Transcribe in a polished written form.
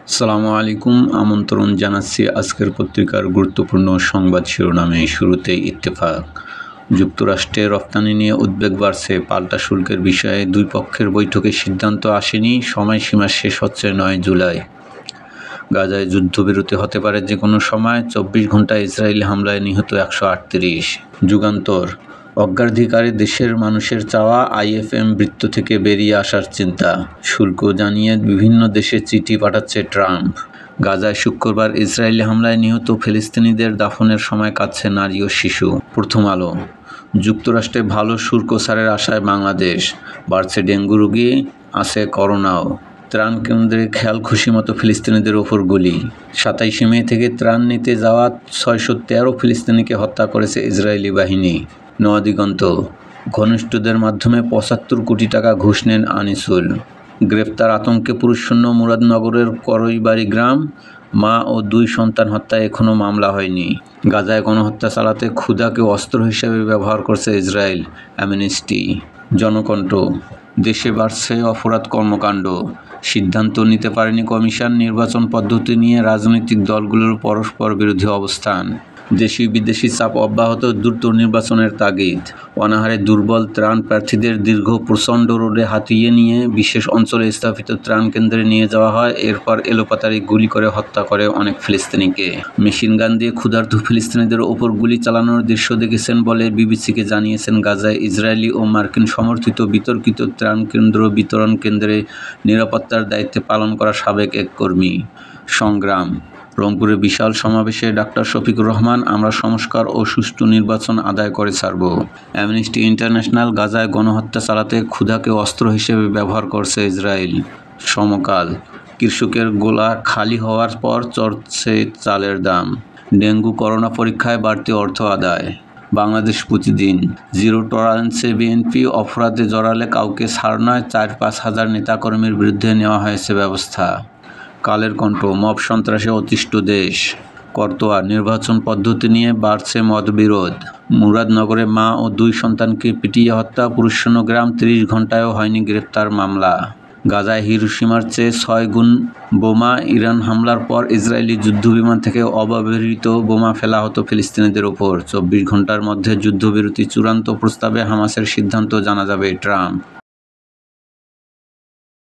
আসসালামু আলাইকুম। আমন্ত্রণ জানাচ্ছি আজকের পত্রিকার গুরুত্বপূর্ণ সংবাদ শিরোনামে। শুরুতেই ইত্তেফাক। যুক্তরাষ্ট্রে রফতানি নিয়ে উদ্বেগ বাড়ছে। পাল্টা শুল্কের বিষয়ে দুই পক্ষের বৈঠকে সিদ্ধান্ত আসেনি। সময়সীমা শেষ হচ্ছে 9 জুলাই। গাজায় যুদ্ধবিরতি হতে পারে যে কোনো সময়। 24 ঘণ্টায় ইসরায়েলি হামলায় নিহত 138। যুগান্তর। অগ্রাধিকারে দেশের মানুষের চাওয়া, আইএফএম বৃত্ত থেকে বেরিয়ে আসার চিন্তা। শুল্ক জানিয়ে বিভিন্ন দেশে চিঠি পাঠাচ্ছে ট্রাম্প। গাজায় শুক্রবার ইসরায়েলি হামলায় নিহত ফিলিস্তিনিদের দাফনের সময় কাঁদছে নারী ও শিশু। প্রথম আলো। যুক্তরাষ্ট্রে ভালো শুল্ক ছাড়ের আশায় বাংলাদেশ। বাড়ছে ডেঙ্গু রোগী, আছে করোনাও। ত্রাণ কেন্দ্রে খেয়াল খুশিমতো ফিলিস্তিনিদের ওপর গুলি। 27 মে থেকে ত্রাণ নিতে যাওয়া 613 ফিলিস্তিনিকে হত্যা করেছে ইসরায়েলি বাহিনী। নয়াদিগন্ত। ঘনিষ্ঠদের মাধ্যমে 75 কোটি টাকা ঘুষ নেন আনিসুল। গ্রেফতার আতঙ্কে পুরুষশূন্য মুরাদনগরের করইবাড়ি গ্রাম। মা ও 2 সন্তান হত্যায় এখনও মামলা হয়নি। গাজায় গণহত্যা চালাতে ক্ষুধাকে অস্ত্র হিসেবে ব্যবহার করছে ইসরায়েল, অ্যামনেস্টি। জনকণ্ঠ। দেশে বাড়ছে অপরাধ কর্মকাণ্ড। সিদ্ধান্ত নিতে পারেনি কমিশন। নির্বাচন পদ্ধতি নিয়ে রাজনৈতিক দলগুলোর পরস্পর বিরোধী অবস্থান। দেশি বিদেশি চাপ অব্যাহত, দ্রুত নির্বাচনের তাগিদ। অনাহারে দুর্বল ত্রাণ প্রার্থীদের দীর্ঘ প্রচণ্ড রোডে হাতিয়ে নিয়ে বিশেষ অঞ্চলে স্থাপিত ত্রাণ কেন্দ্রে নিয়ে যাওয়া হয়। এরপর এলোপাতাড়ি গুলি করে হত্যা করে অনেক ফিলিস্তিনিকে। মেশিনগান দিয়ে ক্ষুধার্ত ফিলিস্তিনিদের ওপর গুলি চালানোর দৃশ্য দেখেছেন বলে বিবিসিকে জানিয়েছেন গাজায় ইসরায়েলি ও মার্কিন সমর্থিত বিতর্কিত ত্রাণ কেন্দ্র বিতরণ কেন্দ্রে নিরাপত্তার দায়িত্বে পালন করা সাবেক এক কর্মী। সংগ্রাম। রংপুরে বিশাল সমাবেশে ডাক্তার শফিকুর রহমান, আমরা সংস্কার ও সুষ্ঠু নির্বাচন আদায় করে ছাড়ব। Amnesty international. গাজায় গণহত্যা চালাতে ক্ষুধাকে অস্ত্র হিসেবে ব্যবহার করছে ইসরায়েল। সমকাল। কৃষকের গোলা খালি হওয়ার পর চড়ছে চালের দাম। ডেঙ্গু করোনা পরীক্ষায় বাড়তি অর্থ আদায়। বাংলাদেশ প্রতিদিন। জিরো টলারেন্সে বিএনপি, অপরাধে জড়ালে কাউকে ছাড় নয়, 4-5 হাজার নেতাকর্মীর বিরুদ্ধে নেওয়া হয়েছে ব্যবস্থা। কালের কণ্ঠ। মব সন্ত্রাসে অতিষ্ঠ দেশ। করতোয়া। নির্বাচন পদ্ধতি নিয়ে বাড়ছে মতবিরোধ। মুরাদনগরে মা ও 2 সন্তানকে পিটিয়ে হত্যা। পুরুষশূন্য গ্রাম। 30 ঘণ্টায়ও হয়নি গ্রেফতার মামলা। গাজায় হিরোশিমার চেয়ে 6 গুণ বোমা। ইরান হামলার পর ইসরায়েলি যুদ্ধবিমান থেকে অব্যবহৃত বোমা ফেলা হতো ফিলিস্তিনিদের ওপর। 24 ঘণ্টার মধ্যে যুদ্ধবিরতি চূড়ান্ত প্রস্তাবে হামাসের সিদ্ধান্ত জানা যাবে। ট্রাম্প।